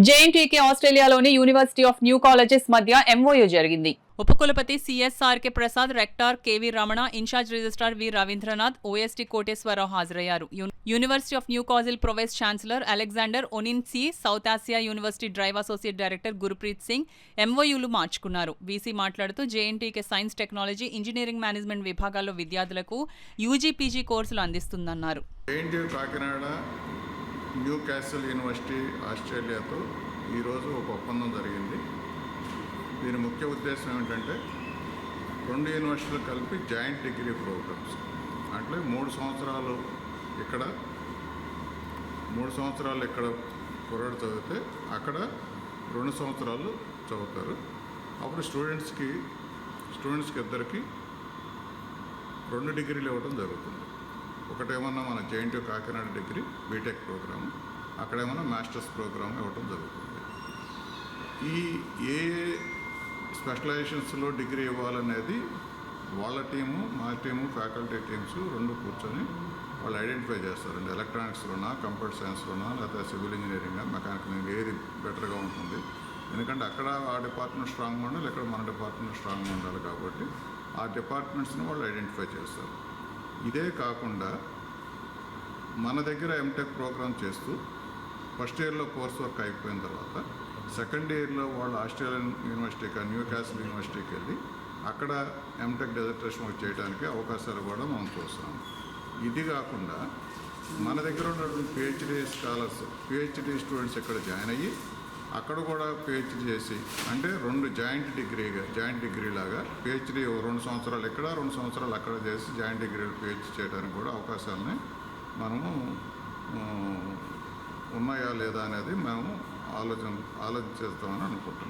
JNTUK ఆస్ట్రేలియాలోని university of new colleges మధ్య MOU జరిగింది. ఉపకులపతి CSRK Prasad, rector KV Ramana, in-charge registrar V Ravindranath, OSD Koteswararao హాజరయ్యారు. University of Newcastle pro-vice chancellor Alexander ఒనిన్సీ, south Asia university drive associate director Gurpreet Singh ఎంఓయూలు మార్చుకున్నారు. వీసీ మాట్లాడుతూ JNTUK science, technology, engineering management విభాగాల్లో విద్యార్థులకు యూజీ, పీజీ కోర్సులు అందిస్తుందన్నారు. న్యూ క్యాసిల్ యూనివర్సిటీ ఆస్ట్రేలియాతో ఈరోజు ఒక ఒప్పందం జరిగింది. దీని ముఖ్య ఉద్దేశం ఏమిటంటే రెండు యూనివర్సిటీలు కలిపి జాయింట్ డిగ్రీ ప్రోగ్రామ్స్, అంటే 3 సంవత్సరాలు ఇక్కడ కుర్రాడు చదివితే అక్కడ 2 సంవత్సరాలు చదువుతారు. అప్పుడు స్టూడెంట్స్కి ఇద్దరికి 2 డిగ్రీలు ఇవ్వడం జరుగుతుంది. ఒకటేమన్నా మన JNTU Kakinada degree BTech programme, అక్కడేమన్నా మాస్టర్స్ ప్రోగ్రామ్ ఇవ్వటం జరుగుతుంది. ఈ ఏ స్పెషలైజేషన్స్లో డిగ్రీ ఇవ్వాలనేది వాళ్ళ టీము, మా టీము, ఫ్యాకల్టీ టీమ్స్ 2 కూర్చొని వాళ్ళు ఐడెంటిఫై చేస్తారండి. ఎలక్ట్రానిక్స్లోనా, కంప్యూటర్ సైన్స్లోనా, లేకపోతే సివిల్ ఇంజనీరింగ్, మెకానికల్ ఇంజనీరింగ్ ఏది బెటర్గా ఉంటుంది. ఎందుకంటే అక్కడ ఆ డిపార్ట్మెంట్ స్ట్రాంగ్గా ఉండాలి, ఇక్కడ మన డిపార్ట్మెంట్ స్ట్రాంగ్గా ఉండాలి. కాబట్టి ఆ డిపార్ట్మెంట్స్ని వాళ్ళు ఐడెంటిఫై చేస్తారు. ఇదే కాకుండా మన దగ్గర ఎంటెక్ ప్రోగ్రామ్ చేస్తూ ఫస్ట్ ఇయర్లో కోర్స్ వర్క్ అయిపోయిన తర్వాత సెకండ్ ఇయర్లో వాళ్ళు ఆస్ట్రేలియన్ యూనివర్సిటీకి, న్యూ క్యాసిల్ యూనివర్సిటీకి వెళ్ళి అక్కడ ఎంటెక్ డిజర్టేషన్ వర్క్ చేయడానికి అవకాశాలు కూడా మనం చూస్తున్నాం. ఇది కాకుండా మన దగ్గర ఉన్నటువంటి పిహెచ్డి స్టూడెంట్స్ ఇక్కడ జాయిన్ అయ్యి అక్కడ కూడా పిహెచ్డి చేసి, అంటే 2 జాయింట్ డిగ్రీ లాగా పిహెచ్డి 2 సంవత్సరాలు ఇక్కడ 2 సంవత్సరాలు అక్కడ చేసి జాయింట్ డిగ్రీలు పిహెచ్డి చేయడానికి కూడా అవకాశాలని మనము ఉన్నాయా లేదా అనేది మేము ఆలోచించేస్తామని అనుకుంటున్నాం.